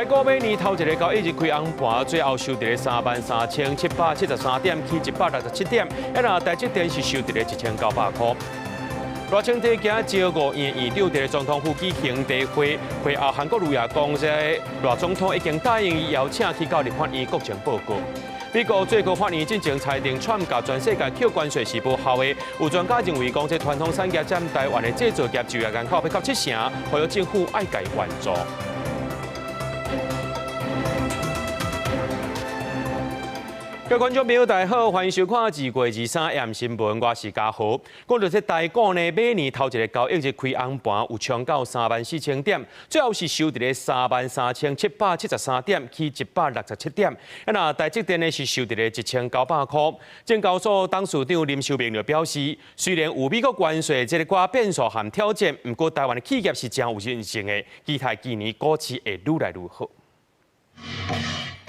台股每年头一个交易日开红盘，最后收在33773点，去167点，台积电是收在1900块。热清地今朝5院院长在总统府举行例会，会后韩国瑜也讲，热总统已经答应邀请去到立法院国情报告。美国最高法院进行裁定，川甲全世界扣关税是无效的。有专家认为，讲这传统产业占台湾的制造业就业人口要到70%，呼吁政府爱改援助。各位观众朋友，大家好，欢迎收看2月23日新闻，我是嘉豪。讲到这台股呢，每年头一个交易日开红盘，有冲到34000点，最后是收在33773点，去167点。台积电呢是收在1900块。证交所董事长林秀明就表示，虽然有美国关税这个寡变数和挑战，不过台湾的企业是真有韧性的，期待今年股市会愈来愈好。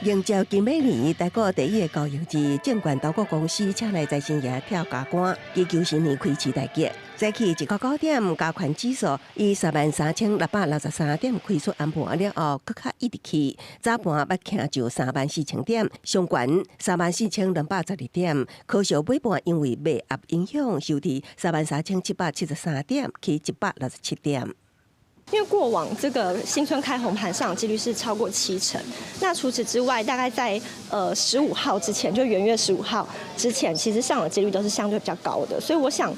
迎接金美年台股第一个交易日，证券投顾公司请来财新爷跳加冠，祈求新年开市大吉。早起一个高点，加权指数以33663点开出暗盘了后，搁较一直去，早盘要行就34000点，上悬34212点。可惜尾盘因为卖压影响，收伫33773点，去167点。因为过往这个新春开红盘上的几率是超过70%，那除此之外，大概在15号之前，就元月15号之前，其实上的几率都是相对比较高的，所以我想，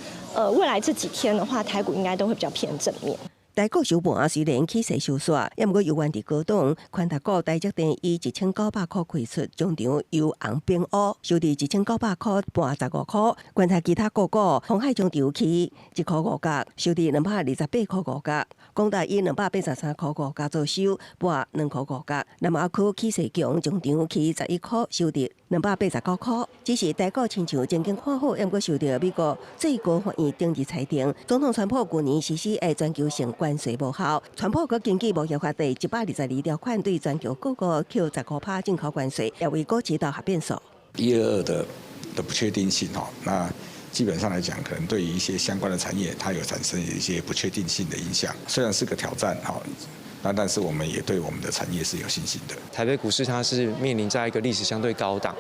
未来这几天的话，台股应该都会比较偏正面。台股收盘虽然起势收煞，也毋过有关伫高档，宽达股台积电以1900块开出，中场由红变乌，收伫1900块半15块。观察其他个股，鸿海中场起1块5角，收伫228块5角。广达以283块5角做收，半2块5角。南澳区起势强，中场起11块，收伫289块。只是台股亲像前景看好，也毋过受到美国最高法院定义裁定，总统川普去年实施的全球性关税无效。川普佮根据贸易法第122条款，对全球各国扣15%进口关税，也为股市导下变数。122的不确定性那基本上来讲，可能对于一些相关的产业，它有产生一些不确定性的影响。虽然是个挑战但是我们也对我们的产业是有信心的。台北股市它是面临在一个历史相对高档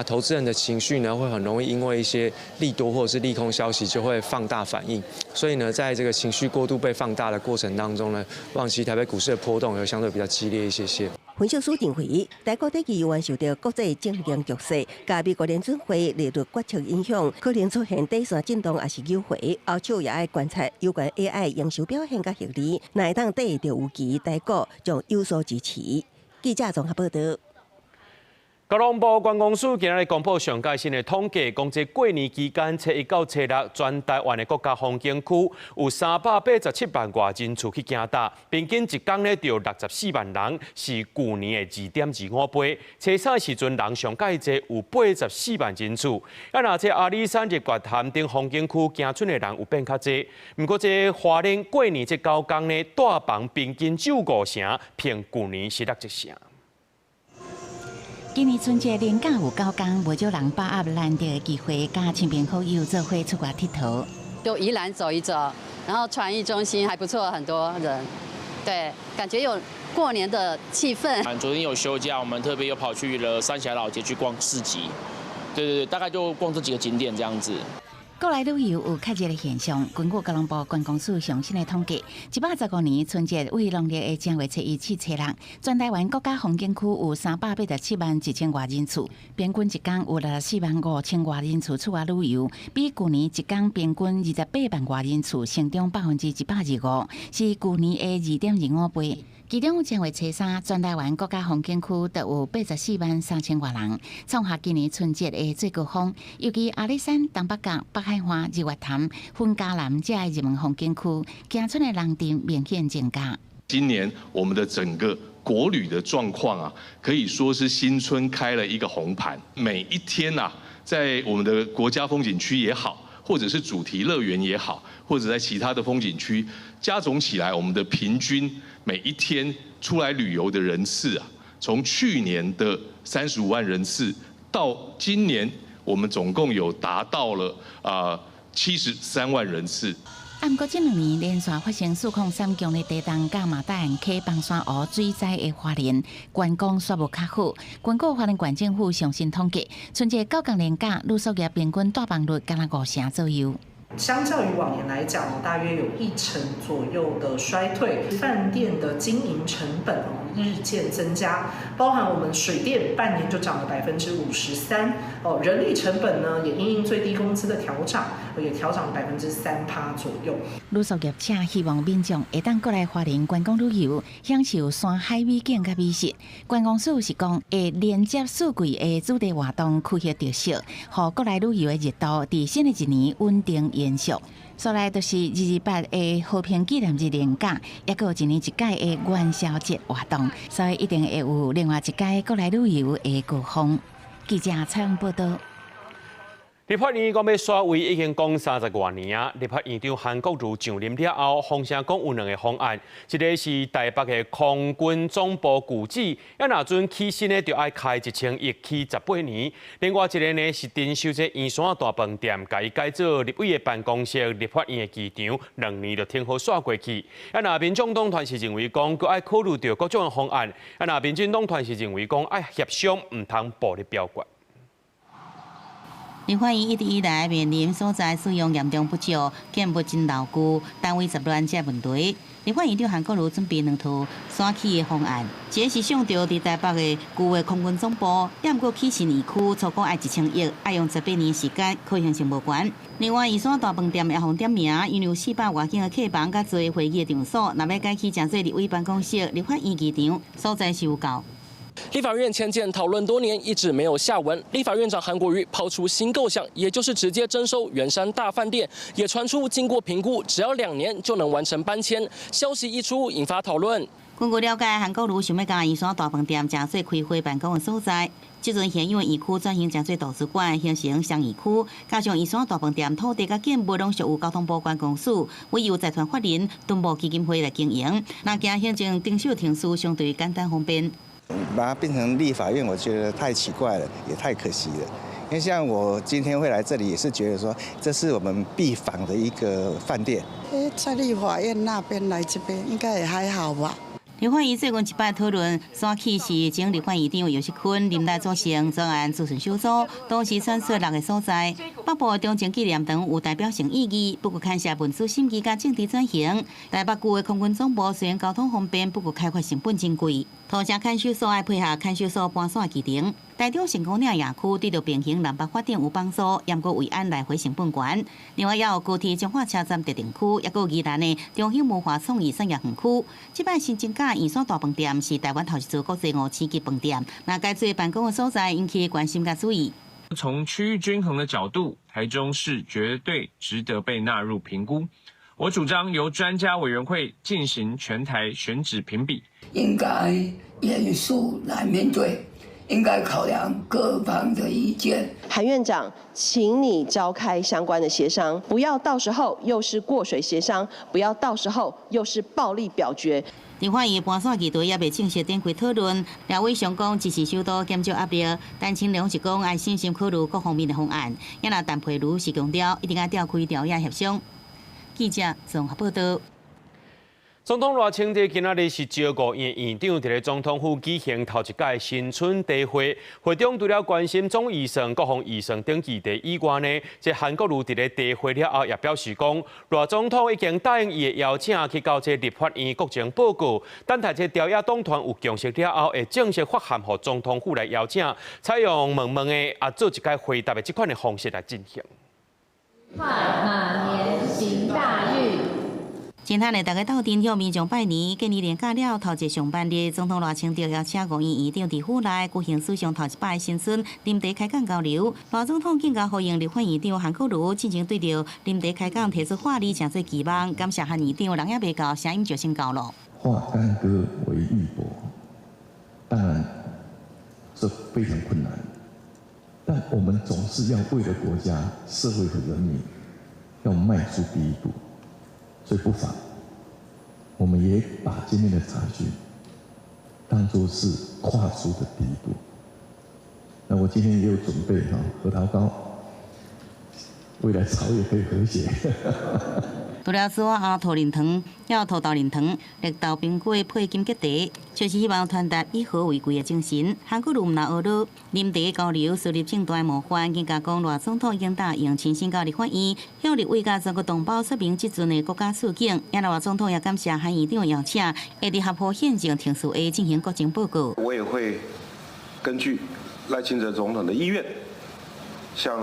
投资人的情绪呢会很容易因为一些利多或者是利空消息就会放大反应，所以呢，在这个情绪过度被放大的过程当中呢，让其台北股市的波动也相对比较激烈一些。分析师认为，台股第期有关受到国际政经局势、加美国联准会利率决策影响，可能出现底线震动，也是诱回。后手也爱观察有关 AI 营收表现甲获利，哪会当对着有期台股将有所支持。记者综合报道。交通部观光署今日公布上届新的统计，讲这过年期间初1到初6，全台湾的国家风景区有387万外人次去行搭，平均一天呢就64万人，是去年的2.25倍。初3时阵人上届济有84万人次。那这阿里山日月潭等风景区行村的人有变较济，不过这花莲过年这9天呢，大房平均只有5成，偏去年是6成。今年春节连假有9天，不少人把握难得的机会，跟亲朋好友做伙出国佚佗。就宜兰走一走，然后传艺中心还不错，很多人，对，感觉有过年的气氛。昨天有休假，我们特别又跑去了三峡老街去逛市集，对，大概就逛这几个景点这样子。国内旅游有较热的现象，根据交通部观光署最新的统计，115年春节为农历的正月初1至初6，全台湾国家风景区有387万1000外人次，平均一天有64万5000外人次出外旅游，比去年一天平均28万外人次成长125%，是去年的2.25倍。其中正月初3，全台湾国家风景区就有84万3000外人，创下今年春节的最高峰。尤其阿里山、东北角、北海花、日月潭、粉嘉南这些热门风景区，行村的人潮明显增加。今年我们的整个国旅的状况可以说是新春开了一个红盘。每一天在我们的国家风景区也好，或者是主题乐园也好，或者在其他的风景区，加总起来，我们的平均每一天出来旅游的人次从去年的35万人次，到今年我们总共有达到了73万人次。不过，这2年连续发生4控3强的地震甲马大安溪崩山湖水灾的花莲，观光煞无较好。根据花莲县政府上新统计，春节9天连假，旅宿业平均大房率敢若5成左右。相较于往年来讲，大约有1成左右的衰退。饭店的经营成本日渐增加，包含我们水电半年就涨了53%，人力成本呢也因最低工资的调涨，也调涨了3%左右。旅宿业者希望民众会当过来花莲观光旅游，享受山海美景甲美食。观光署是讲会连接四季的主题活动开设特色，让过来旅游的热度在新的一年稳定延续。所来就是228的和平纪念日连假，也有1年1届的元宵节活动，所以一定会有另外一届过来旅游的高峰。记者采访报道。立法院讲要刷位已经讲30多年啊！立法院长韩国瑜上任了后，风声讲有2个方案，一个是台北的空军总部旧址，要若准起新的就要开1000亿起18年；另外一个呢是丁修这圆山大饭店，改做立委的办公室、立法院的机场，2年就挺好刷过去。要若民众党团是认为讲，佮爱考虑到各种的方案；要若民进党团是认为讲，爱协商，唔通暴力表决。立法院一直以来面临所在使用严重不足、建物真牢固、单位杂乱这问题。立法院长韩国瑜准备2套山起的方案，一个是想到伫台北的旧的空军总部，也毋过起新园区，初估爱1000亿，爱用18年时间，可行性无悬。另外，圆山大饭店也互点名，因为有400外间的客房，甲侪会议的场所，若要改起真侪立委办公室、立法院机场，所在是有够。立法院迁建讨论多年，一直没有下文。立法院长韩国瑜抛出新构想，也就是直接征收圆山大饭店，也传出经过评估，只要2年就能完成搬迁。消息一出，引发讨论。根据了解，韩国瑜想要甲圆山大饭店真侪开会办公的所在。即阵现因为园区转型真侪图书馆，形成商业区，加上圆山大饭店土地甲建物拢属有交通部观光署，委由财团法人敦睦基金会来经营，那行行政丁秀庭书相对简单方便。把它变成立法院，我觉得太奇怪了，也太可惜了。因为像我今天会来这里，也是觉得说，这是我们必访的一个饭店。在立法院那边来这边，应该也还好吧。立法院最近一摆讨论，山起是前立法院长尤锡坤林代组成专案咨询小组，当时选出6个所在。北部中正纪念堂有代表性意义，不过牵涉民主审议甲政治转型。台北旧的空军总部虽然交通方便，不过开发成本真贵。土城看守所爱配合看守所搬线机场，台中成功岭野区对着平行南北发展有帮助，也过为安来回成本悬。另外，也有高铁彰化车站特定区，也有宜兰的中兴文化创意产业园区。这摆新增加圆山大饭店是台湾头一座国际5星级饭店，那该做办公的所在引起关心甲注意。从区域均衡的角度，台中市绝对值得被纳入评估。我主张由专家委员会进行全台选址评比，应该严肃来面对，应该考量各方的意见。韩院长，请你召开相关的协商，不要到时候又是过水协商，不要到时候又是暴力表决。立法院搬线议题也未正式展开讨论，两位上讲支持首都减少压力，但清良是讲爱细心考虑各方面的方案。也那陈佩如是强调，一定要召开调研协商。记者综合报道。总统赖清德今仔日是招顾院院长伫咧总统府举行头一届新春茶会，会中除了关心总预算、各项预算等议题以外呢，这韩国瑜伫咧茶会了后也表示讲，赖总统已经答应伊的邀请去到这立法院国情报告，等待这朝野党团有共识了后，会正式发函予总统府来邀请，采用问的做一届回答的这款的方式来进行。马年行大运。今天呢，大家斗阵向民众拜年，今年年假了头一上班日，总统赖清德邀请国院院长伫府内举行史上头一摆的新春临茶开讲交流。赖总统更加呼应立法院长韩国瑜进前对着临茶开讲提出话语，诚侪期望，感谢韩院长人也未到，声音就先到了。化干戈为玉帛，当然这非常困难，但我们总是要为了国家、社会和人民，要迈出第一步。所以不妨，我们也把今天的茶叙当作是跨出的第一步。那我今天也有准备核桃糕，未来朝野可以和谐。除了此外，土林糖要土豆林糖、绿豆冰果配金桔茶，就是希望传达以和为贵的精神。韩国人唔拿学了，啉茶交流，树立正大模范。更加讲，赖总统已经答应亲身到立法院，向立委甲全国同胞说明即阵的国家处境。也赖总统也感谢韩议长邀请，会伫合乎宪政程序下进行国情报告。我也会根据赖清德总统的意愿，向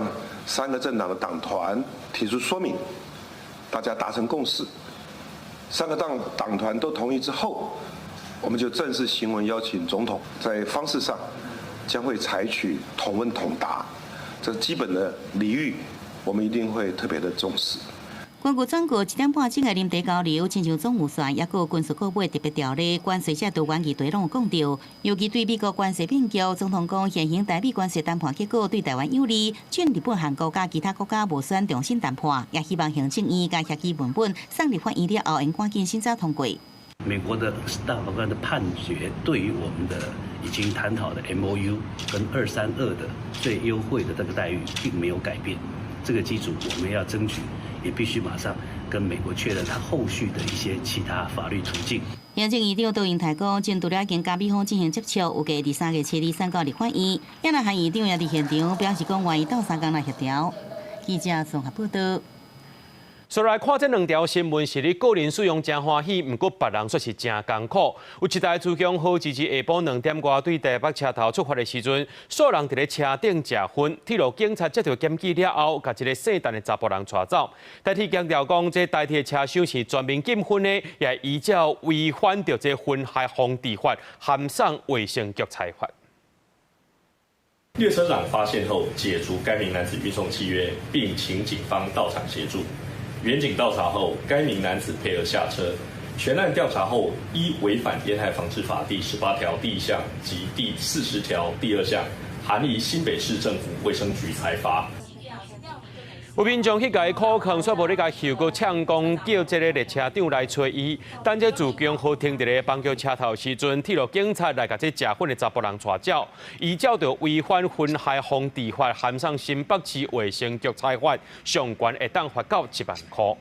3个政党的党团提出说明。大家达成共识，3个党团都同意之后，我们就正式行文邀请总统，在方式上将会采取同问同答，这基本的礼遇，我们一定会特别的重视。关于全国1点半钟的啉茶交流，亲像总预算，也有军事购买特别条例，关系者多元议题拢有讲到。尤其对美国关系变局，总统讲现行台美关系谈判结果对台湾有利，劝日本、韩国甲其他国家无需重新谈判，也希望行政院甲协议文本送立法院了后，能赶紧尽早通过。美国的大法官的判决对于我们的已经谈好的 MOU 跟232的最优惠的这个待遇并没有改变，这个基础我们要争取。也必须马上跟美国确认他后续的一些其他法律途径。行政院长杜英台讲，针对了跟加美方进行接触，有计伫3月7日送到立法院。也来韩院长也伫现场表示讲，愿意斗3天来协调。记者综合报道。所来看这2条新闻，是你个人使用真欢喜，毋过别人却是真艰苦。有一台自强号支持下晡2点外对台北车头出发的时阵，数人伫咧车顶食薰。铁路警察接到检举了后，甲一个姓陈的查甫人带走。代替强调讲，这代替的车厢是专门禁薰的，也依照违反着这薰害防治法、函送卫生局裁罚。列车长发现后，解除该名男子运送契约，并请警方到场协助。远警到查后，该名男子配合下车。全案调查后，依违反烟害防治法第18条第1项及第40条第2项，函移新北市政府卫生局裁罚。有民众去甲伊苦劝，却无咧甲后个呛讲叫这个列车长来找伊。等这自强号停伫咧邦桥车头时阵，铁路警察来甲这食薰的查甫人带走，依照着违反薰害防治法，函送新北市卫生局裁罚，上悬会当罚到1万块。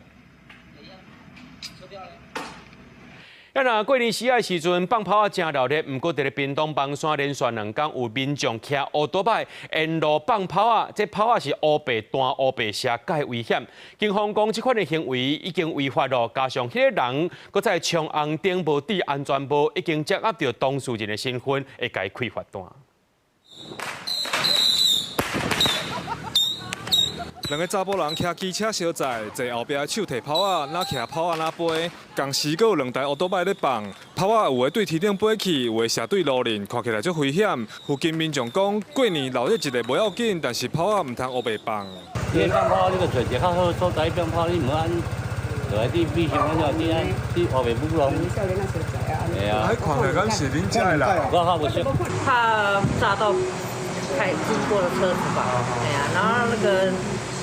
若过年时的时阵，放炮啊真热烈，毋过伫咧屏东邦山连续2天有民众骑乌多摆沿路放炮啊，这炮啊是乌白弹、乌白射，介危险。警方讲，这款的行为已经违法咯，加上迄个人搁在冲红灯无戴安全帽，已经掌握到当事人的身份，会该开罚单。2个查甫人骑机车小载，坐后壁手提炮啊，哪骑炮啊哪飞。同时，阁有2台乌多摆咧放炮啊，有的对天顶飞去，有的射对路人，看起来足危险。附近民众讲，过年闹热一个无要紧，但是炮啊唔通乌白放。你放炮，你个找一个较好所在放炮，你唔安，就喺啲必上嗰啲啊，啲乌白布咯。系啊。喺看起敢是恁遮的啦。我较不熟。怕炸到开经过的车子吧？哎呀，然后那个。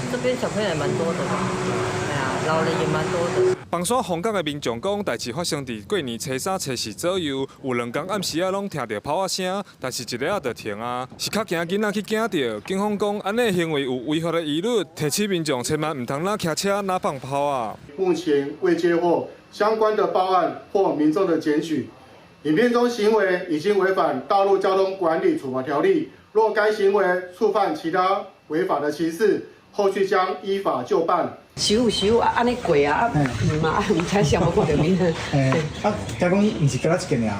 这边小朋友也蛮多的，哎呀，老人也蛮多的。邦山凤港的民众讲，代志发生伫过年初3、初4左右，有2天暗时啊，拢听到炮啊声，但是一个啊就停啊，是较惊囡仔去惊到。警方讲，安尼行为有违法的疑虑，提醒民众千万唔通哪骑车哪放炮啊。目前未接获相关的报案或民众的检举，影片中行为已经违反《道路交通管理处罚条例》，若该行为触犯其他违法的歧视。后续将依法就办。收啊，安尼过啊，唔嘛，唔知啥无看到面。啊，加讲唔是隔一件尔。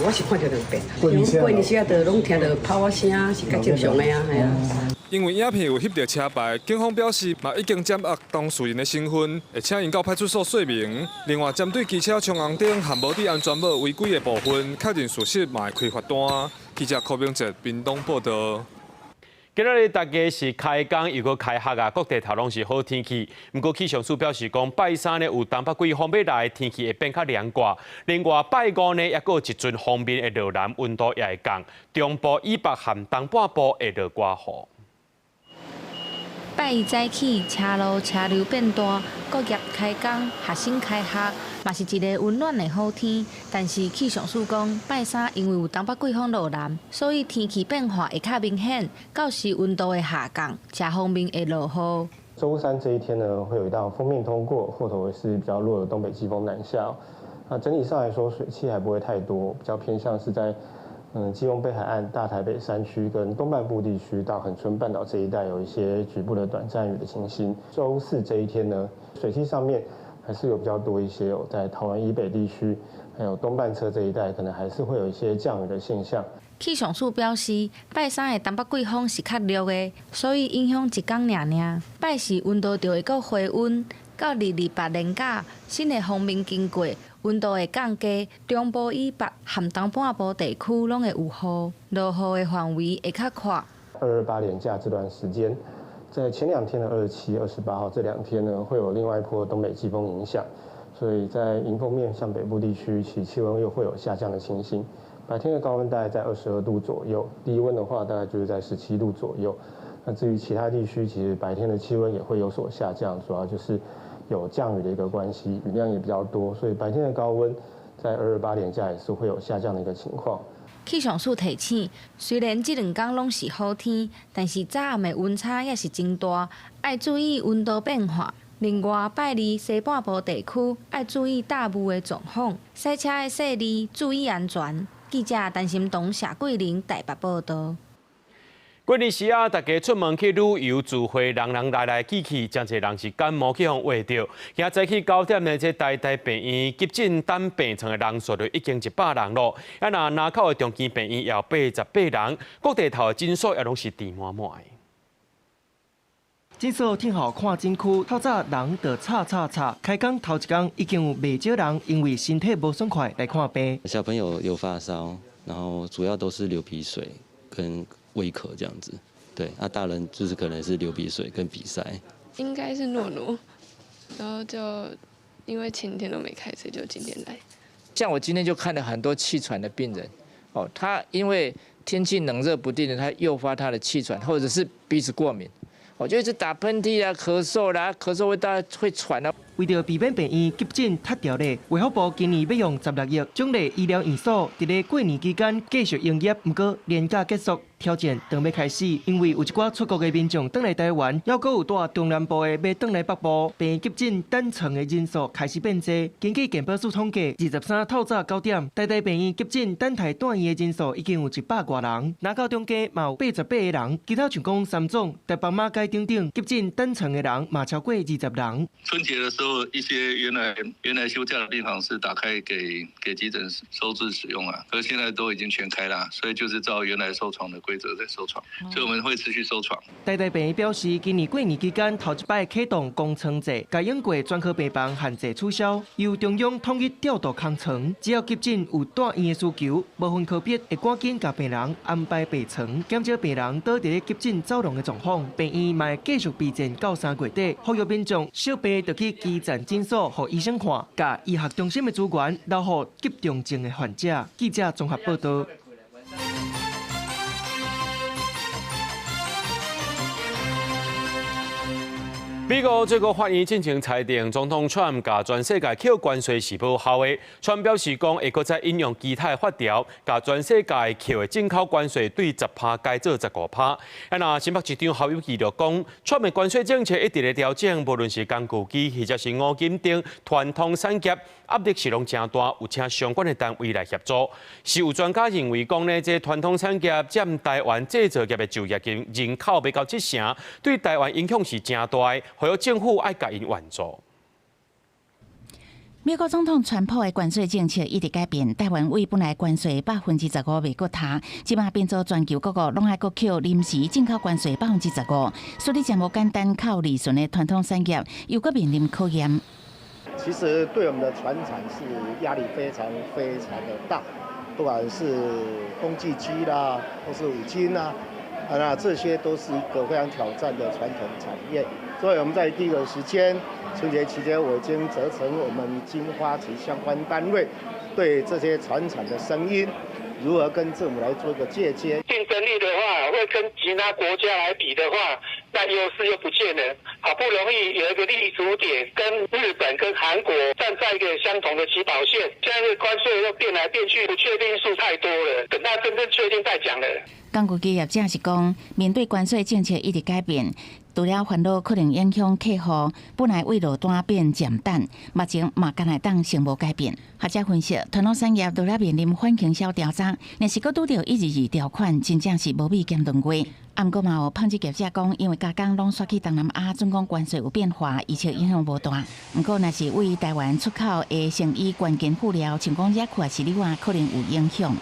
我是看到2遍。过年时啊，就拢听到炮啊声，是较正常的啊，系啊。因为影片有翕到车牌，警方表示嘛已经掌握当事人的身份，会请因到派出所说明。另外，针对机车冲红灯含无戴安全帽违规的部分，确认属实嘛会开罚单。记者柯明哲屏东报道。今日大家是开工又搁开学啊，各地头拢是好天气。不过气象署表示讲，拜3呢有东北季风要来，天气会变较凉快。另外拜5呢，也搁有一阵锋面会落南，温度也会降。中部以北含东半部会落寡雨。拜1早起，车路车流变大，各业开工，学生开学，嘛是一个温暖的好天。但是气象署讲，拜3因为有东北季风落南，所以天气变化会较明显，到时温度会下降，车方面会落雨。周三这一天呢，会有一道锋面通过，后头是比较弱的东北季风南下。那整体上来说，水汽还不会太多，比较偏向是在基隆北海岸、大台北山区跟东半部地区到恒春半岛这一带有一些局部的短暂雨的情形。周四这一天呢，水汽上面还是有比较多一些在桃园以北地区，还有东半侧这一带，可能还是会有一些降雨的现象。气象署表示，拜三的东北季风是较弱的，所以影响一天尔。拜四温度就会搁回温，到礼拜连假，新的锋面经过，温度会降低，中部以北含东半部地区拢会有雨，落雨的范围会较宽。228连假这段时间，在前2天的27、28号这2天呢，会有另外一波东北季风影响，所以在迎风面向北部地区，其气温又会有下降的情形。白天的高温大概在22度左右，低温的话大概就是在17度左右。那至于其他地区，其实白天的气温也会有所下降，主要就是有降雨的一个关系，雨量也比较多，所以白天的高温在228连假也是会有下降的一个情况。气象署提醒，虽然这2天拢是好天，但是早暗的温差也是真大，要注意温度变化。另外，拜二西半部地区要注意大雾的状况，塞车的细里注意安全。记者陈心东、谢桂玲台北报道。过年时啊，大家出门去旅游聚会，人来去，真侪人是感冒去互患着。今早起9点呢，这台病院急诊等病床的人数就已经100人咯。啊，那南口的中基病院也有88人，各地头的诊所也拢是填满满的。诊所挺好看真区，透早人就吵，开工头一天已经有不少人因为身体无爽快来看病。小朋友有发烧，然后主要都是流鼻水跟胃咳这样子。对，大人就是可能是流鼻水跟鼻塞。应该是诺诺，然后就因为前天都没开，所以就今天来。像我今天就看了很多气喘的病人，他因为天气冷热不定的，他诱发他的气喘，或者是鼻子过敏。我就一直打喷嚏啊、咳嗽啦，咳嗽会喘啊。为着避免病院急诊塌掉咧，卫福部今年要用16亿奖励医疗院所，伫咧过年期间继续营业。不过年假结束，挑战当要开始，因为有一寡出国的民众返来台湾，还阁有大中南部的要返来北部，病院急诊等床的人数开始变多。根据健保署统计，23透早9点，台大病院急诊等待转院的人数已经有100多人，南高中间嘛有88个人，其他像讲三总、台北马街等等急诊等床的人嘛超过20人。春节的时候，一些原来休假的病房是打开给急诊收治使用啊，可是现在都已经全开啦，所以就是照原来收床的规则在收床，所以我们会持续收床。台大病院表示，今年过年期间头一摆启动公床制，该用过专科病房限制取消，由中央统一调度空床，只要急诊有住院的需求，无分科别会赶紧甲病人安排病床，减少病人倒伫咧急诊走廊的状况。病院嘛会继续备战到3月底，呼吁民众小病就去基层诊所，互医生看，甲医学中心的资源留予急重症的患者。记者综合报道。美国最高法院进行裁定，总统 Trump 甲全世界扣关税是无效的。Trump 表示讲，会搁再引用其他的法条，甲全世界扣的进口关税对10%改做15%。那新北市长侯友宜就讲 ，Trump 的关税政策一直在调整，无论是工具机或者是五金等传统产业，压力是拢真大，有请相关的单位来协助。是有专家认为讲呢，这传统产业占台湾制造业的就业人口不到7%，对台湾影响是真大的。还有政府爱甲因援助。美国总统川普的关税政策一直改变，台湾为本来关税15%未搁查，即马变做全球各国拢爱搁扣临时进口关税15%，所以将无简单靠利润的传统产业又搁面临考验。其实对我们的传产是压力非常的大，不管是工具机啦，或是五金啦，那这些都是一个非常挑战的传统产业。所以我们在第一个时间，春节期间，我已经责成我们经发局相关单位，对这些传产的声音，如何跟政府来做一个借鉴。竞争力的话，会跟其他国家来比的话，那优势又不见了。好不容易有一个立足点，跟日本、跟韩国站在一个相同的起跑线，现在的关税又变来变去，不确定数太多了。等到真正确定再讲了。港股企业者是讲，面对关税政策一直改变，除了烦恼可能影响客户本来为落单变减淡，目前嘛敢来当成无改变。学者分析，传统产业除了面临环境小调整，若是阁拄到122条款，真正是无米减两月。毋过嘛有纺织业者讲，因为加工拢刷去东南亚，总讲关税有变化，而且影响无大。毋过若是为台湾出口的成衣关键布料，像讲热裤、是里袜，可能有影响。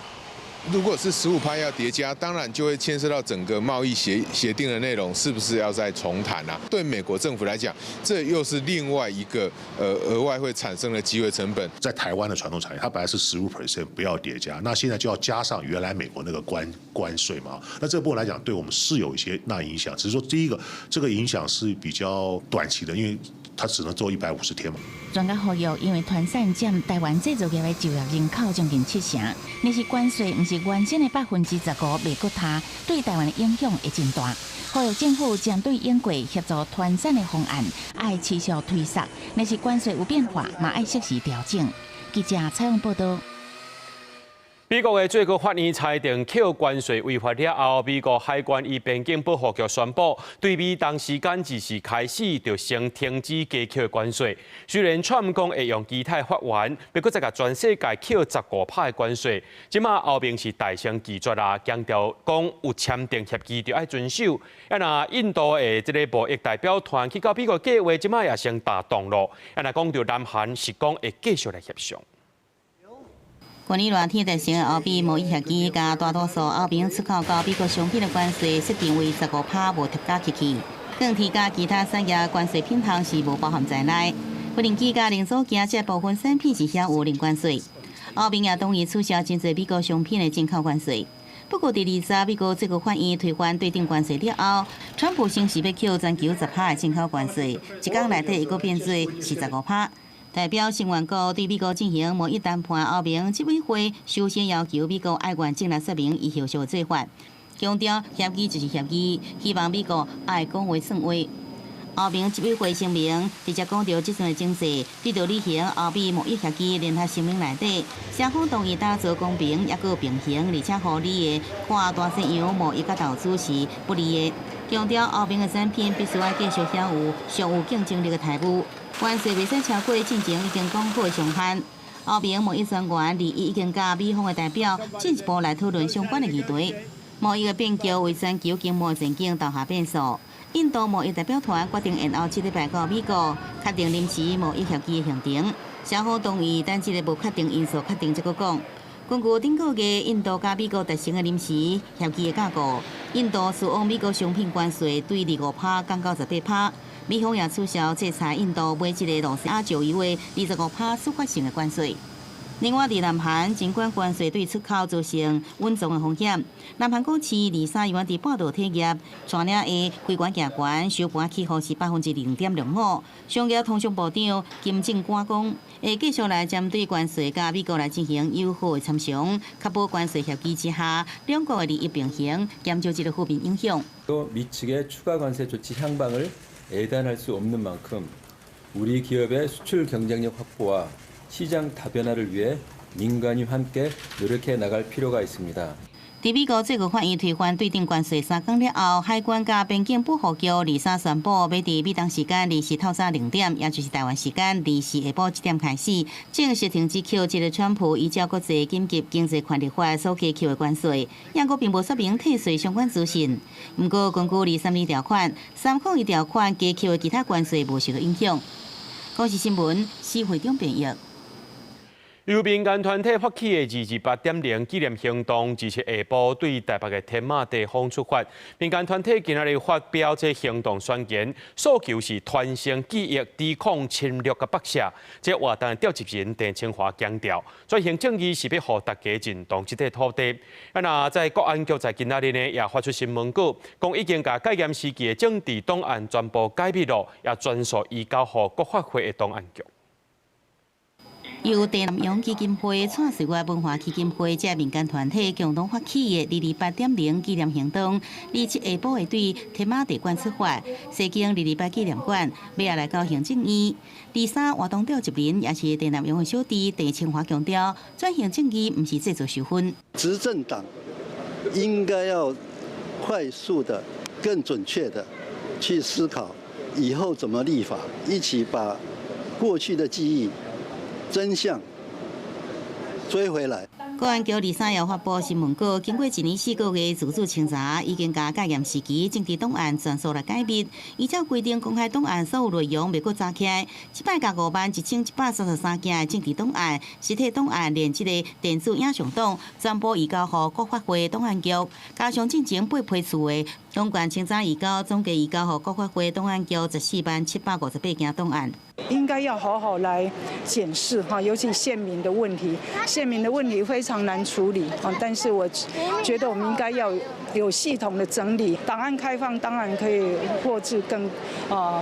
如果是15%要叠加，当然就会牵涉到整个贸易协定的内容是不是要再重谈啊？对美国政府来讲，这又是另外一个额外会产生的机会成本。在台湾的传统产业，它本来是15%不要叠加，那现在就要加上原来美国那个关税嘛。那这部分来讲，对我们是有一些影响，只是说第一个这个影响是比较短期的，因为它只能做150天嘛。专家呼吁，因为团扇占台湾制造业的就业人口将近70%，若是关税不是原先的15%未搁他，对台湾的影响会真大。呼吁政府将对英国协助团扇的方案爱持续推测，若是关税有变化，嘛爱适时调整。记者采访报道。美国的最高法院裁定扣关税违法了后，美国海关与边境保护局宣布，对美当时间2时开始就先停止加扣关税。虽然川讲会用其他法源，不过再甲全世界扣15%的关税，即马后面是大声拒绝啦，强调讲有签订协议就要遵守。那印度的这个贸易代表团去到美国计划，即马也先打动了。那讲到南韩是讲会继续来协商。关于热天达成的欧美贸易协议，甲大多数欧盟出口到美国商品的关税设定为15%，无叠加去，更提加其他产业关税品项是无包含在内。不能记加零组件这部分产品是享有零关税。欧盟也同意取消真侪美国商品的进口关税。不过，第23美国最高法院推翻对顶关税了后，川普先是要扣全球10%的进口关税，一天内底一个变做是15%。代表成员国对美国进行贸易谈判，欧盟执委会首先要求美国爱完正来说明伊后续的做法，强调协议就是协议，希望美国爱讲话算话。欧盟执委会声明直接讲到即阵的经济，对着履行欧美贸易协议联合声明内底，双方同意打造公平也个平衡，而且合理的跨大西洋贸易甲投资是不利的。强调欧盟的产品必须要继续享有上有竞争力的态度。关税袂使超过进前已经讲好的上限。欧盟贸易专员李已经甲美方的代表进一步来讨论相关的议题。贸易的变局为全球经贸前景投下变数。印度贸易代表团决定延后7礼拜到美国，确定临时贸易协议的行程。双方同意，但这个无确定因素确定这个讲。根据顶个月印度甲美国达成的临时协议的架构，印度输往美国商品关税对25%降到18%。美方也取消制裁印度买这个罗斯亚就以为25%司法性的关税。另外，伫南韩，尽管关税对出口造成稳重的风险，南韩股市23元伫半导体业、全领的非关价关收盘起伏是0.05%。商业通商部长金正官讲，会继续来针对关税甲美国来进行友好的参详，确保关税协议之下两国的利益平衡，减少这个负面影响。미 측의 추가 관세 조치 향방을 예단할 수 없는 만큼 우리 기업의 수출 경쟁력 확보와 시장 다변화를 위해 민간이 함께 노력해 나갈 필요가 있습니다. 伫美国最高法院推翻对顶关税3天了后，海关甲边境保护局23宣布，要伫美东时间2时透早0点，也就是台湾时间2时下晡1点开始，正式停止扣这个川普依照国际紧急经济权利法所加扣的关税。英国并无说明退税相关资讯。不过，根据232条款、301条款加扣的其他关税无受到影响。公视新闻施会长编译。由民间团体发起的228.0纪念行动，27下晡对台北的天马地方出发。民间团体今日发表这行动宣言，诉求是传承记忆、抵抗侵略甲剥削。这活动召集人郑清华强调，转型正义是要让大家认同这块土地。那在国安局在今仔日呢，也发出新闻稿，讲已经把戒严时期的政治档案全部解密了，也全数移交予国发会的档案局。由地南洋基金会、创世外文化基金会这民间团体共同发起的228.0纪念行动，27下晡会对天马地馆出发，西经228纪念馆，尾来到行政院。23活动召集人也是地南洋的小弟郑清华强调，转型正义不是制造纠纷。执政党应该要快速的、更准确的去思考以后怎么立法，一起把过去的记忆、真相追回来。公安局23日发布新闻稿，经过1年4个月自主清查，已经将戒严时期政治档案全数来解密，依照规定公开档案所有内容未搁查起来。即摆甲51133件政治档案、实体档案连即个电子影像档，全部移交予国发会档案局，加上进前8批次的中管清查移交，总计移交予国发会档案局14万758件档案。应该要好好来检视哈，尤其县民的问题，县民的问题非常难处理啊。但是我觉得我们应该要有系统的整理，档案开放当然可以获知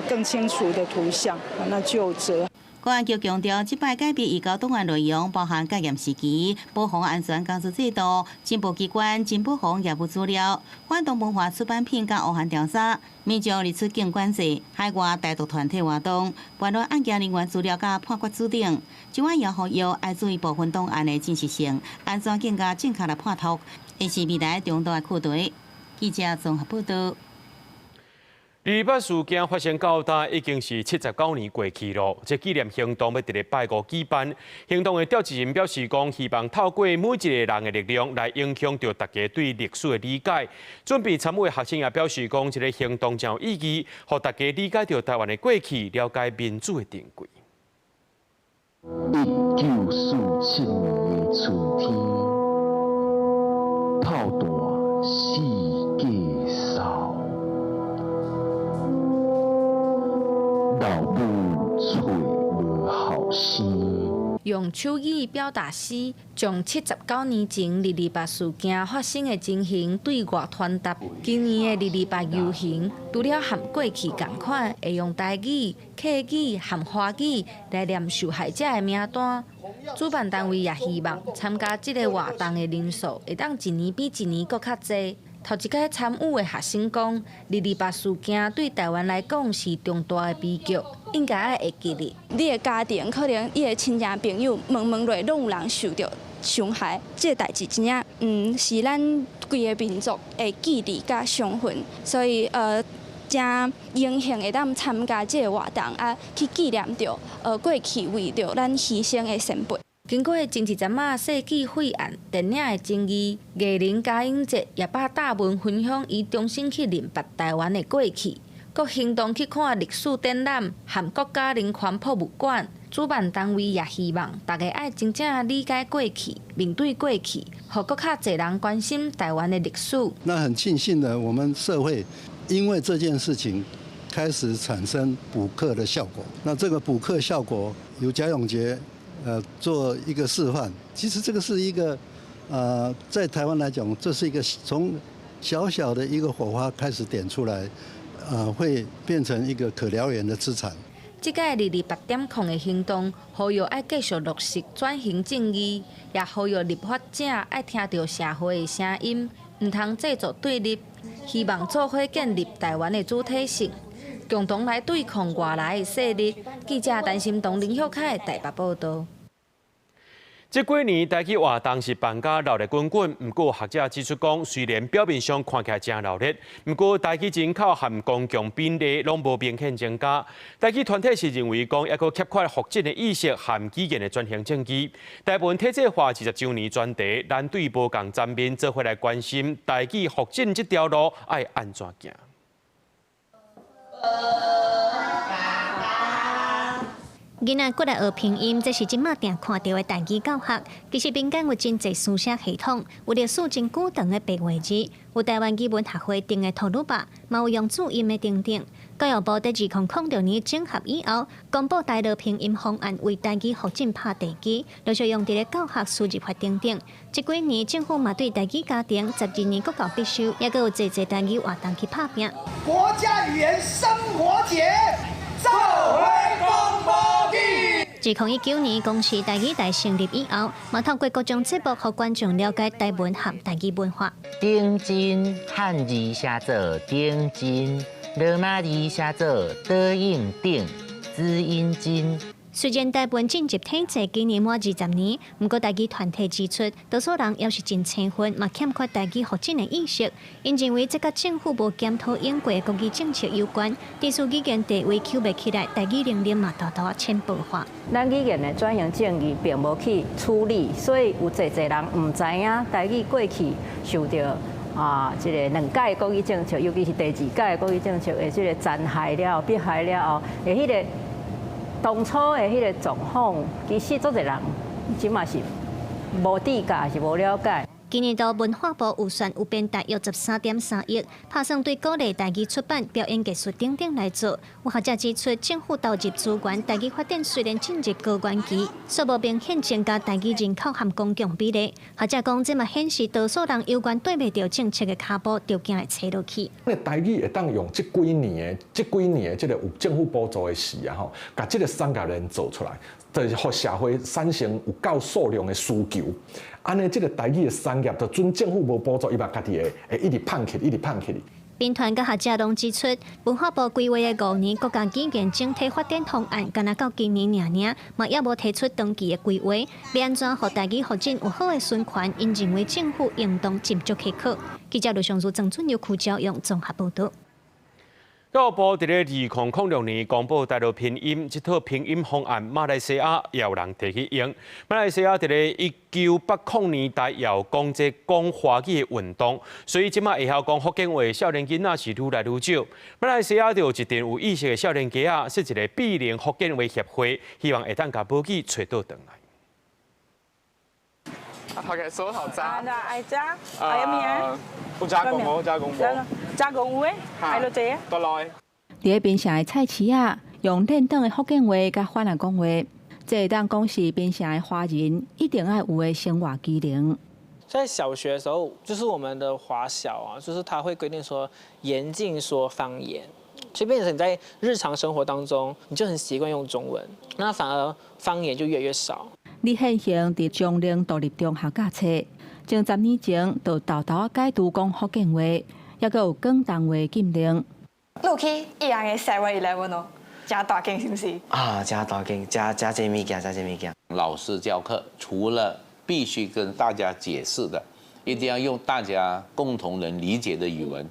更清楚的图像，那就这。公安局强调，即摆改变移交档案内容，包含戒严时期、保防安全监视制度、情报机关、情报防业务资料、反动文化出版品甲污憾调查、民众离出境管制、海外台独团体活动、办案案件人员资料甲判决指定。今晚也呼吁要注意部分档案的真实性，安全更加正确来判读，会是未来重大的课题。记者综合报道。228事件发生到今已经是79年过去了。这纪念行动要伫礼拜5举办。行动的召集人表示讲，希望透过每一个人的力量来影响到大家对历史的理解。准备参与的学生也表示讲，这个行动真有意义，让大家理解到台湾的过去，了解民主的珍贵。1947年的春天，炮弹四界扫。老母找无后生，用手语表达诗，将79年前228事件发生的情形对外传达。今年的228游行，除了和过去同款，会用台语、客语和华语来念受害者的名单。主办单位也希望参加这个活动的人数会当一年比一年搁较多。头一届参与的学生讲，228事件对台湾来讲是重大的悲剧，应该要会记哩。你的家庭可能你的亲戚朋友，问落拢有人受到伤害，这代志真正是咱规个民族的记忆甲伤痕，所以真荣幸会当参加这个活动啊，去纪念着过去为着咱牺牲的先辈。经过政治阵马世纪血案电影的争议，艺人嘉英节也把大文分享伊重新去认识台湾的过去，佮行动去看历史展览和国家人权博物馆。主办单位也希望大家爱真正理解过去，面对过去，互更较侪人关心台湾的历史。那很庆幸的，我们社会因为这件事情开始产生补课的效果。那这个补课效果由贾永杰做一个示范。其实这个是一个在台湾来讲，这是一个从小小的一个火花开始点出来，会变成一个可燎原的资产。这届228点控的行动，呼吁爱继续落实转型正义，也呼吁立法者爱听到社会的声音，唔通制造对立，希望做伙建立台湾的主体性，共同来对抗外来的势力。记者陈心彤、林秀凯台北报道。这几年台语活动是办甲热烈滚滚，不过学者指出讲，虽然表面上看起来真热烈，不过台语人口和公共比例拢无明显增加。台语团体是认为讲，抑个缺乏复振的意识和语言的转型证据。台湾体制化20周年专题，咱对无共层面做伙来关心台语复振这条路爱安怎行。囡仔过来学拼音，这是即马定看到的台语教学。其实民间有真侪书写系统，有历史真久长的白话字，有台湾语文学会定的图鲁巴，嘛有用注音的等等。教育部在2006年整合以后，公布大陆拼音方案，为台语复振拍地基，陆续用伫咧教学、输入法等等。这几年政府嘛对台语家庭12年国教必修，也阁有侪台语活动去拍拼。国家语言生活节，召回广播剧。自2019年公视台语台成立以后，嘛透过各种节目，互观众了解台文和台语文化。顶真汉字写作顶真，罗马字写作德应顶，字音真。虽然大部分进入体制今年满20年，不过台语团体指出，多数人要是真青训，嘛欠缺台语发展的意识。因认为这甲政府无检讨用过的国语政策有关，特殊语言地位扣不起来，台语能力嘛大大浅薄化。咱语言的转型正义并无去处理，所以有侪人唔知影台语过去受到这个2届国语政策，尤其是第2届国语政策的这个残害了、迫害了后，的迄个当初的迄个状况，其实做侪人即嘛是无知觉，是无了解。今年度文化部预算有编大约13.3亿，打算对鼓励台语出版、表演艺术等等来做。有学者指出，政府投入资源，台语发展虽然进入高原期，却无明显增加台语人口和公共比例。学者讲，这嘛显示多数人有关对袂到政策的脚步，条件会找落去。台语会当用这几年的这个有政府补助的事啊吼，把这个产业链做出来。就是互社会产生有够数量的需求，安尼这个台语的产业，就准政府无补助，伊嘛家己会一直胖起，一直胖起。兵团甲学者拢指出，文化部规划的5年国家语言整体发展方案，敢若到今年尔，嘛也无提出长期的规划，要安怎互台语发展有好的循环？因认为政府应当斟酌许可。记者刘尚书、郑准由区教育综合报道。教育部伫咧2006年公布大陆拼音这套拼音方案，马来西亚也有人提去用。马来西亚伫咧1980年代也有讲这讲华语的运动，所以即马会晓讲福建话的少年囡仔是愈来愈少。马来西亚就有一群有意识的少年家设一个必能福建话协会，希望会当甲母语找到回来。OK， 说好渣。爱渣，爱咩啊？不加工冇，加工冇。加工有诶，爱落地啊。多来。伫咧边城的菜市啊，用练等的福建话甲闽南讲话，这会当讲是边城的华人一定要有的生活技能。在小学的时候，就是我们的华小啊，就是他会规定说严禁说方言，所以变成你在日常生活当中，你就很习惯用中文，那反而方言就越来越少。李宪雄伫中陵独立中学教册，前10年前就豆豆解读讲福建话，也个有广东话禁令。落去一样的 7-11哦，真大间是不是？啊，真大间，真济物件，真济物件。老师教课除了必须跟大家解释的，一定要用大家共同能理解的语文。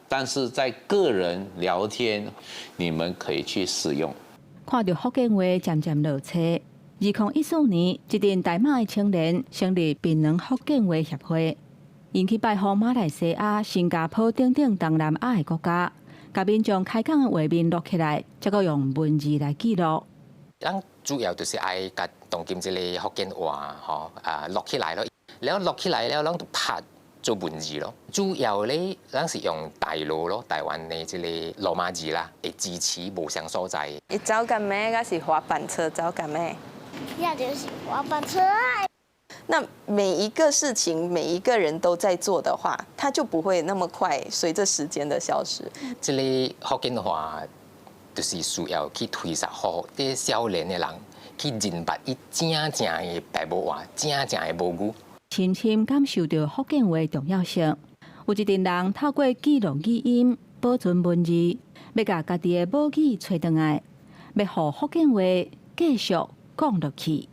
但是在个人聊天，你们可以去使用。看到福建话渐渐落车。2014年，一群台马的青年成立槟榔福建话协会，因去拜访马来西亚、新加坡等东南亚的国家，甲民众开讲的画面录起来，再个用文字来记录。咱主要就是爱甲当今这个福建话录起来咯，然后录起来了，咱就拍做文字咯。主要咧，咱是用大陆咯，台湾的这个罗马字啦，会支持无相所在。你走緊咩？嗰是滑板車走緊咩？要就是滑板车。那每一个事情，每一个人都在做的话，它就不会那么快随着时间的消失。这个福建话就是需要去推广好，啲少年的人去认白伊正的白母话，正的母语。深深感受到福建话的重要性，有一群人透过记录语音、保存文字，要甲家己的母语找回来，要互福建话继续讲落去。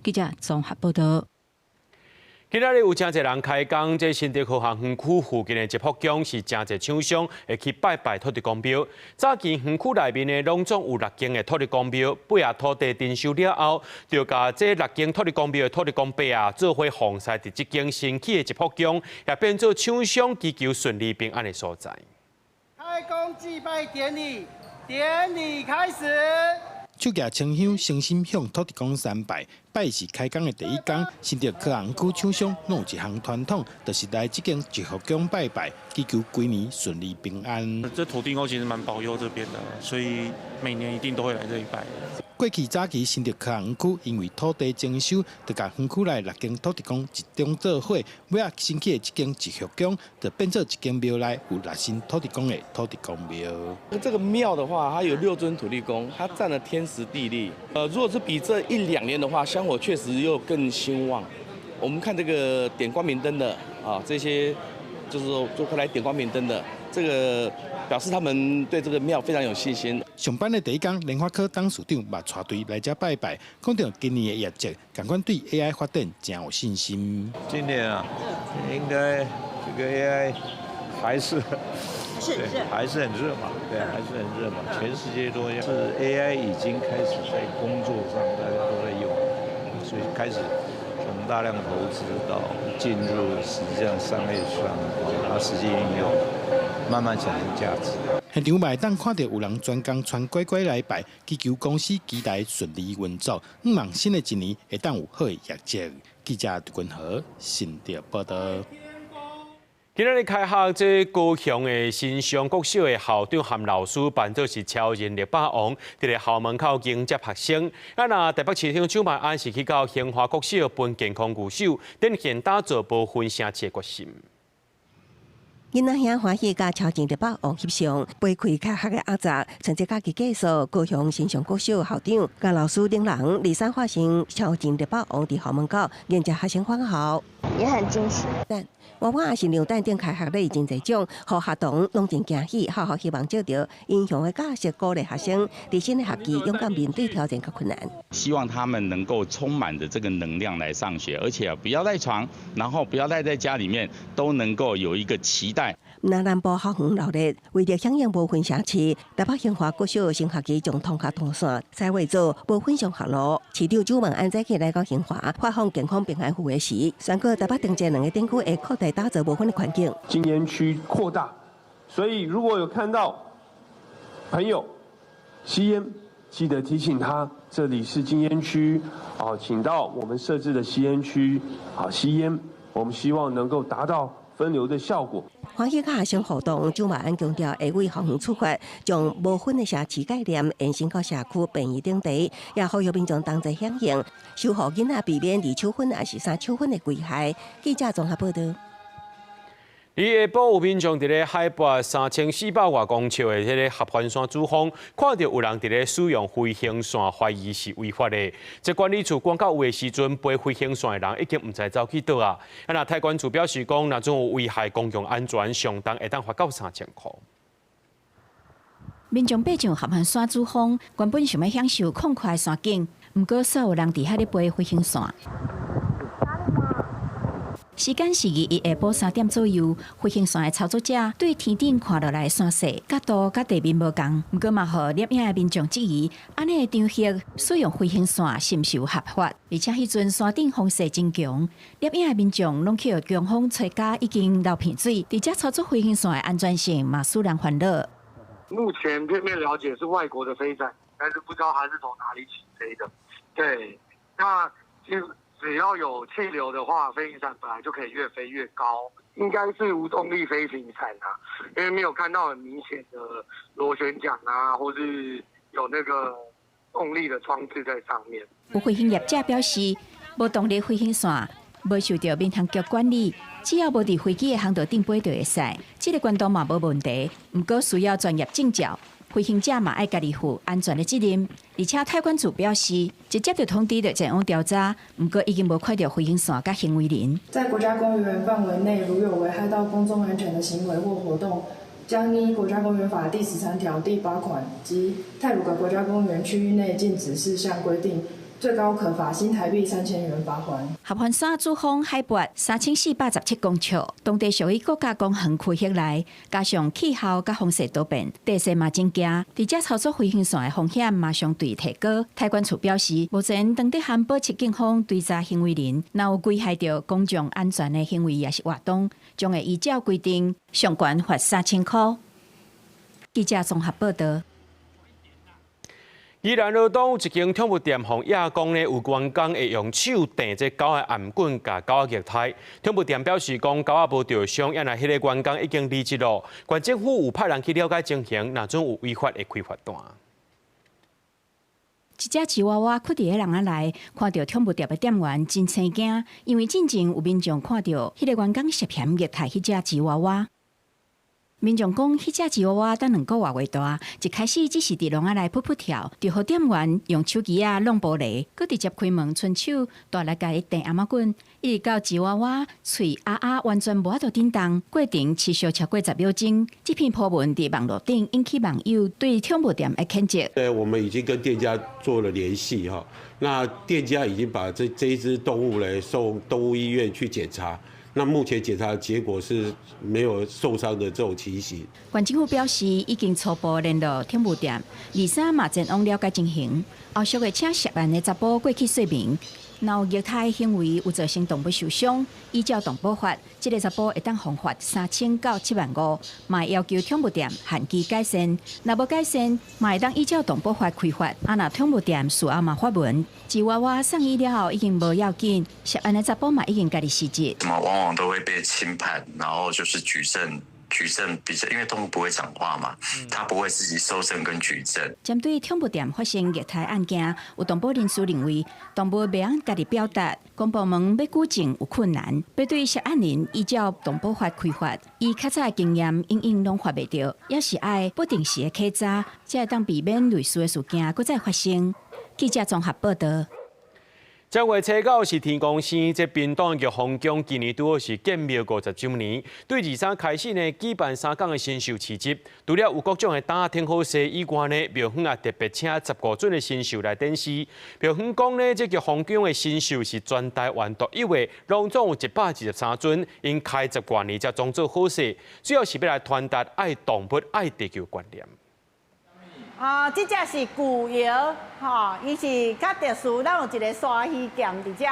记者综合报道。今仔日有真侪人开工，这新竹科学园区附近的一福宫是真侪厂商会去拜拜土地公庙。早期园区内面的拢总有6间的土地公庙，背后土地征收了后，就甲这6间土地公庙的土地公伯啊，做伙奉祀伫这间新起的一福宫，也变做厂商祈求顺利平安的所在。开工祭拜典礼开始。手举清香，诚心向土地公参拜。拜是开工的第一天，新竹科学园区厂商拢有一项传统，就是来这间一福宫拜拜，祈求规年顺利平安。这土地公其实蛮保佑这边的，所以每年一定都会来这里拜。过去早期新竹科学园区因为土地征收，就甲园区内6间土地公集中做伙，尾仔新起的这间一福宫，就变做一间庙内有6姓土地公的土地公庙。这个庙的话，它有6尊土地公，它占了天时地利。如果是比这1-2年的话，香火确实又更兴旺。我们看这个点光明灯的啊，这些就是说会来点光明灯的，这个表示他们对这个庙非常有信心。上班的第一天，联发科董事长也带队来这拜拜，讲到今年的业绩，感官对 AI 发展真有信心。今年啊，应该这个 AI 还是很热嘛，对，还是很热嘛，全世界都要。是 AI 已经开始在工作上大家都在用，所以开始从大量投资到进入实际上商业上，然后实际应用，慢慢产生价值。现场卖当看到有人专工穿乖乖来拜，祈求公司期待顺利运作，希望新的一年会当有好的业绩。记者杜君和新竹报道。今日开学，这高雄的新乡国小的校长和老师扮作是超人力霸王，伫咧校门口迎接学生。那台北市长邱万安是去到兴华国小分健康鼓手，展现打造无分城市的决心。囡仔兄欢喜甲超人力霸王翕相，陪开开学的阿宅，春节假期结束，高雄新乡国小校长甲老师等人离散化成超人力霸王伫校门口迎接学生返校，也很惊喜。但娃娃也是牛蛋店开学礼真侪种，互学童拢真惊喜，好好希望照着英雄的价值鼓励学生，伫新的学期勇敢面对挑战和困难。希望他们能够充满着这个能量来上学，而且不要赖床，然后不要赖在家里面，都能够有一个期待。南部校园热烈，为了响应无分城市，台北兴华国小新学期将通卡通线采划做无分上学路。市长邱万安早起来到兴华发放健康平安符的时，宣告台北定这2个点区会扩大打造无分的环境。禁烟区扩大，所以如果有看到朋友吸烟，记得提醒他，这里是禁烟区，请到我们设置的吸烟区吸烟。我们希望能够达到分流的效果。欢喜甲学生互动，邱万安强调会为校园出发，将无分的社区概念延伸到社区便宜等地，也呼吁民众同齐响应，守护囡仔避免2手粉还是3手粉的危害。记者综合报道。下晡有民众伫咧海拔3400外公尺的迄个合欢山主峰，看到有人伫咧使用飞行伞，怀疑是违法的。这管理处广告有的时阵，背飞行伞的人已经唔知走去倒啊。那台管处表示讲，若种有危害公共安全，上当会当罚到3000块。民众爬上合欢山主峰，原本想要享受旷快的山景，不过所有人伫遐咧背飞行伞。时间是2日下晡3点左右，飞行伞的操作者对天顶看落来的山势角度甲地面无同，不过嘛，互摄影的民众质疑，安尼的场合使用飞行伞是毋是有合法？而且迄阵山顶风势真强，摄影的民众拢去强风吹甲已经流鼻水，而且操作飞行伞的安全性嘛使人烦恼。目前片面了解是外国的飞伞，但是不知道它是从哪里起飞的。对，那只要有气流的话，飞行伞本来就可以越飞越高，应该是无动力飞行伞啊，因为没有看到很明显的螺旋桨啊，或是有那个动力的装置在上面。有飞行业者表示，无动力飞行伞无受到民航局管理，只要无伫飞机的航道顶飞就会使，这个关度嘛无问题，不过需要专业证照。飞行者嘛爱家己负安全的责任，而且台管处表示，直接就通知着前往调查，不过已经无看到飞行伞甲行为人。在国家公园范围内，如有危害到公众安全的行为或活动，将依国家公园法第13条第8款及太鲁阁国家公园区域内禁止事项规定，最高可罚新台币3000元罚款。合欢山主峰海拔3417公尺，当地属于国家公园区域内，加上气候甲风势多变，地势嘛真惊，而且操作飞行伞的风险嘛相对提高。台管处表示，目前当地含保持警方追查行为人，若有危害到公众安全的行为也是活动，将会依照规定上悬罚3000块。记者综合报道。宜兰罗东有一间宠物店，向亚公呢有员工会用手掟这狗的颔棍，甲狗仔虐待。宠物店表示讲，狗仔无受伤，因为迄个员工已经离职了。县政府有派人去了解情形，若种有违法会开罚单。一只吉娃娃哭伫个人仔内，看到宠物店的店员真生惊，因为进前有民众看到迄个员工涉嫌虐待迄只吉娃娃。民众讲，迄只吉娃娃等2个月大，一开始只是伫笼仔内噗噗跳，就互店员用手机弄玻璃，佮直接开门伸手带来甲伊订阿妈棍，一直到吉娃娃喙完全无法度振动，过程持续超过10秒钟。这篇破文伫网络顶引起网友对宠物店的谴责。我们已经跟店家做了联系哈，那店家已经把这一只动物呢送动物医院去检查。那目前检查的结果是没有受伤的这种情形。县政府表示，已经初步联络宠物店，23嘛前往了解情形，后续会请涉案的查甫过去说明。若有虐待行为有造成动物受伤，依照动保法，这个查甫会当罚款3000到75000，嘛会要求宠物店限期改善。若无改善，嘛会当依照动保法开罚。若宠物店事后嘛发文，吉娃娃送医了后已经无要紧，涉案的查甫嘛已经家己辞职。往往都会被轻判，然后就是举证比较，因为动物不会讲话嘛，它不会自己搜证跟举证。针对宠物店发生虐待案件，有动保人士认为，动物袂晓家己表达，公部门要举证有困难，要对涉案人依照动保法开罚。伊较早的经验应拢发袂到，也是爱不定时的稽查，才会当避免类似的事件再发生。记者综合报道。正月初9是天公生，这屏东玉皇宫今年拄好是建庙50周年。对23开始呢，举办3天的新秀市集。除了有各种的打天好势以外呢，庙方也特别请15尊的新秀来展示。庙方讲呢，这玉皇宫的新秀是全台湾独一位，拢总有123尊，因开10多年才总做好势，主要是要来传达爱动物、爱地球观念。这只是古窑，伊是较特殊，咱有一个沙鱼剑伫遮。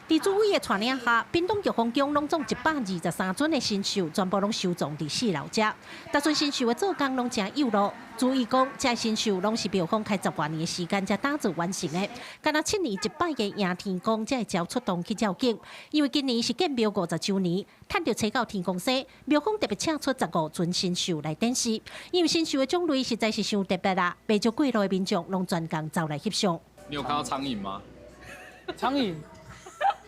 伫主委的带领下，屏东玉皇宫拢总123尊的新秀，全部拢收藏伫4楼遮。每尊新秀的做工拢真有路。主委讲，这新秀拢是庙方开10多年的时间才打造完成的。敢若7年一摆的迎天公才会招出动去照景，因为今年是建庙50周年，趁着初到天公生，庙方特别请出15尊新秀来展示。因为新秀的种类实在是伤特别啦，袂少过路的民众拢专工走来翕相。你有看到苍蝇吗？苍蝇。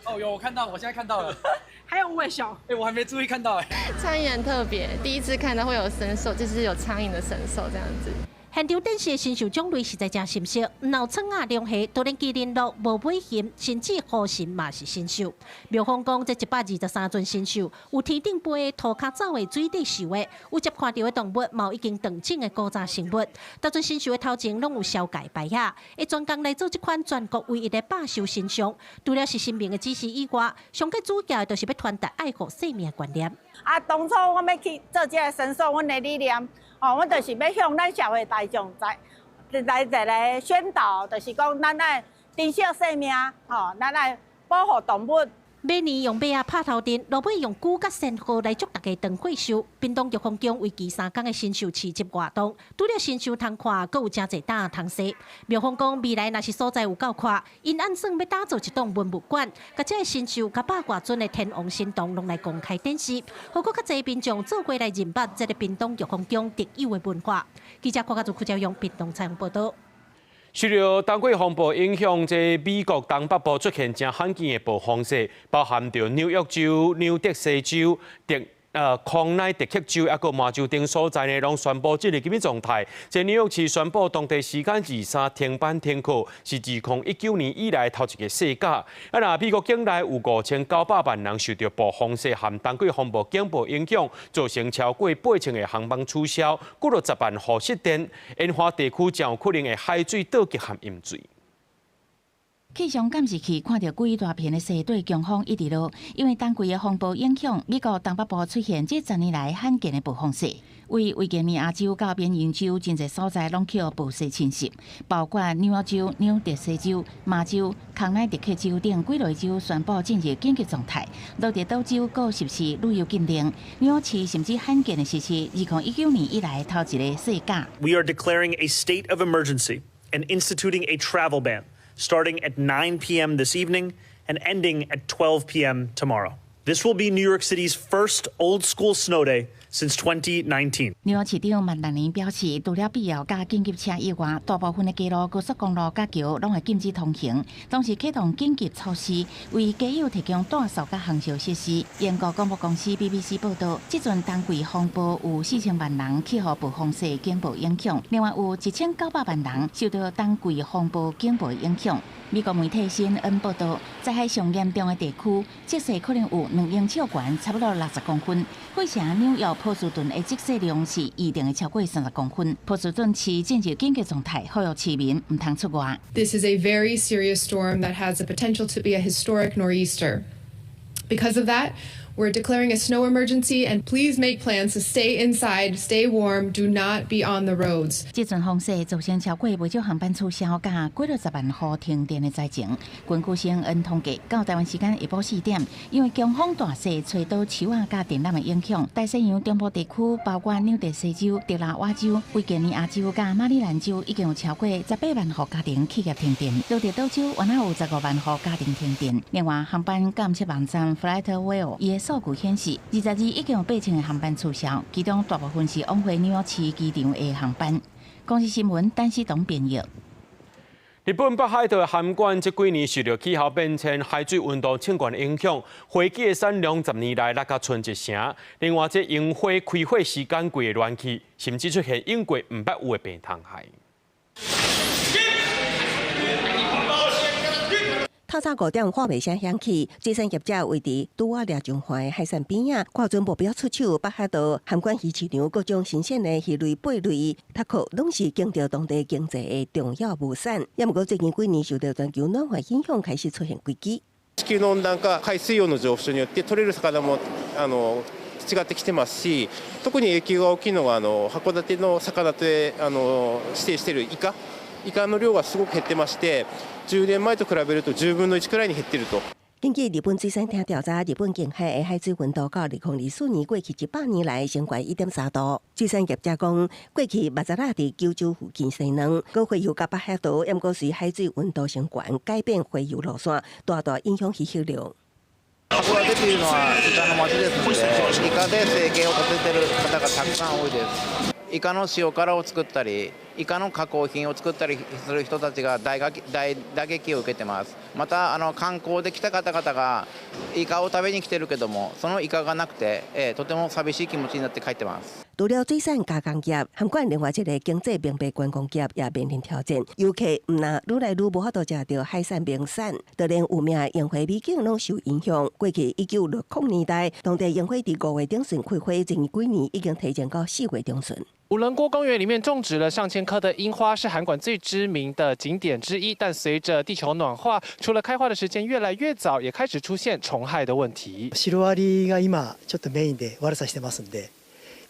哦，有，我看到，我现在看到了。还有无尾熊，我还没注意看到苍蝇很特别，第一次看到会有神兽，就是有苍蝇的神兽这样子。现场展示的新秀种类实在真深色，脑青啊、龙虾、多年麒麟鹿、无尾熊，甚至河神嘛是新秀。庙方讲这123尊新秀，有天顶飞的、涂骹走的、水底游的，有接看到的动物，嘛有已经断种的古早生物。每尊新秀的头前拢有小改白呀，会专工来做这款全国唯一的百秀新像。除了是生命的指示以外，上个主要的就是要传达爱护生命的观念。当初我要去做这个神兽，阮的理念。阮就是要向咱社会大众来一个宣导，就是讲咱爱珍惜生命，咱爱保护动物。每年用马拍头阵，落尾用牛甲仙鹤来祝大家长岁寿。屏东玉皇宫为期3天的新秀市集活动，除了新秀通看，阁有真侪档通踅。庙方讲未来若是所在有够宽，因按算要打造一栋文物馆，甲这个新秀甲100多尊的天王神童拢来公开展示，好搁较侪民众做过来认捌这个屏东玉皇宫特有的文化。记者郭家祖、邱朝阳屏东采访报道。受到冬季风暴影响，这美国东北部出现真罕见的暴风雪，包含着纽约州、纽德西州、康乃狄克州，还有麻州等所在呢，拢宣布这个紧急状态。在纽约市宣布当地时间23停班停课，是自2019年以来头一个世假。那美国境内有5900万人受到暴风雪和冬季风暴警报影响，造成超过8000个航班取消，过了10万户失电。沿海地区将有可能会海水倒击和淹水。气象监视器看到几大片的雪对强风一直落，因为冬季的风暴影响，美国东北部出现这10年来罕见的暴风雪。为维吉尼亚州到边洋州，真侪所在拢去暴雪侵袭，包括纽约州、纽德西州、麻州、康乃狄克州等几类州宣布进入紧急状态。罗德岛州各实施旅游禁令，纽约市甚至罕见的实施2019年以来头一个世假。We are declaring a state of emergency and instituting a travel ban, starting at 9 p.m. this evening and ending at 12 p.m. tomorrow. This will be New York City's first old school snow day since 2019. 纽约市长曼达尼表示，除了必要加紧急车以外，大部分的街路、高速公路甲桥拢会禁止通行，同时启动紧急措施，为街友提供大数甲航销设施。英国广播公司 BBC 报道，这阵冬季风暴有4000万人气候暴风雪警报影响，另外有1900万人受到冬季风暴警报影响。美国媒体 CNN 报道，灾害上严重的地区，积雪可能有2英尺悬，差不多60公分。费城、纽约、波士顿的积雪量是预定的超过30公分。波士顿市进入紧急状态，呼吁市民唔通出外。This is a very serious storm that has the potential to be a historic nor'easter. Because of that, we're declaring a snow emergency, and please make plans to stay inside, stay warm, do not be on the roads. 这阵风雪造成超过不少航班取消，加几60万户停电的灾情。根据 CNN 统计，到台湾时间下晡4点，因为强风大雪吹倒树仔加电缆的影响，大西洋中部地区，包括纽德西州、德拉瓦州、维吉尼亚州加马里兰州，已经有超过18万户家庭企业停电。罗德岛州原来有15万户家庭停电。另外，航班监测网站 FlightAware 伊数据显示，22已经有8000个航班取消，其中大部分是往回纽约市机场的航班。公司新闻，丹西东编译。日本北海道函馆这几年受到气候变迁、海水温度升高的影响，花季的产量10年来落到剩1成。另外，这樱花开花时间过的暖气，甚至出现英国唔捌有的病虫害。透早5点，火尾声响起，水产业者为伫拄啊掠上环海产边仔，挂准目标出手北海道函馆鱼市场各种新鲜的鱼类、贝类，塔克拢是经着当地经济的重要物产。也毋过最近几年受到全球暖化影响，开始出现危機。地球の温暖化、海水温の上昇によって取れる魚も違ってきてますし、特に影響が大きいのは函館の魚と指定しているイカの量がすごく減ってまして。10年前と比べると10分の1くらいに減っていると。根据日本水产厅调查，日本近海的海水温度到2024年过去100年来升高1.3度。水产业者讲，过去目前伫九州附近生卵，搁洄游到北海道，也毋过随海水温度升高，改变洄游路线，大大影响漁獲量。函館というのはイカの町ですので、イカで生計を立てている方がたくさん多いです。イカの塩辛を作ったり、イカの加工品を作ったりする人たちが大打撃を受けてます。また観光で来た方々がイカを食べに来てるけども、そのイカがなくて、とても寂しい気持ちになって帰ってます。除了水产加工业，函馆另外一个经济命脉观光业也面临挑战，游客唔但愈来愈无法度食到海产名产，就连有名的樱花美景拢受影响。过去1960年代，当地樱花伫5月中旬开花，近几年已经提前到4月中旬。五棱郭公园里面种植了上千棵的樱花，是函馆最知名的景点之一。但随着地球暖化，除了开花的时间越来越早，也开始出现虫害的问题。シロアリが今ちょっとメインで悪さしてますんで、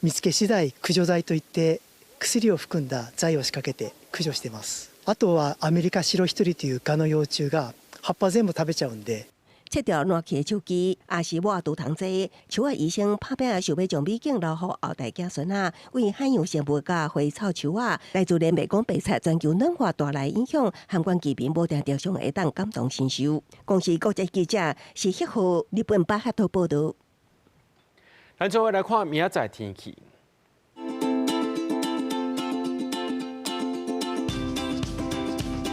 見つけ次第駆除剤といって薬を含んだ剤を仕掛けて駆除してます。あとはアメリカシロヒトリというガの幼虫が葉っぱ全部食べちゃうんで。切掉烂去的手机，也是我拄通坐。树仔医生拍拼想要将美景留予后代子孙仔，为海洋生物甲花草树仔，来自联袂讲白菜全球暖化带来影响，函馆居民无定常常会当感同身受。公司国际记者是协和日本北海道报道。咱最后来看明仔载天气。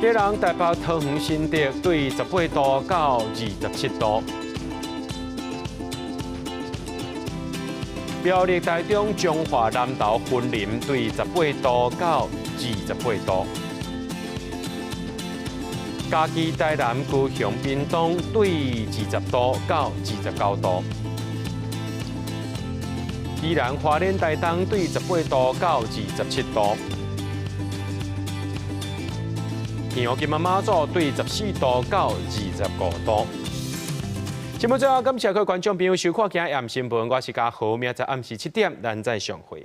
基隆、台北、桃园、新竹对18度到27度；苗栗、台中、彰化、南投、云林对18度到28度；嘉义、台南、高雄、屏东对20度到29度；宜兰、花莲、台东对18度到27度。天后金马马祖对14度到25度。节目最后，感谢各位观众朋友收看今日暗新闻，我是嘉豪，明仔暗时7点咱再相会。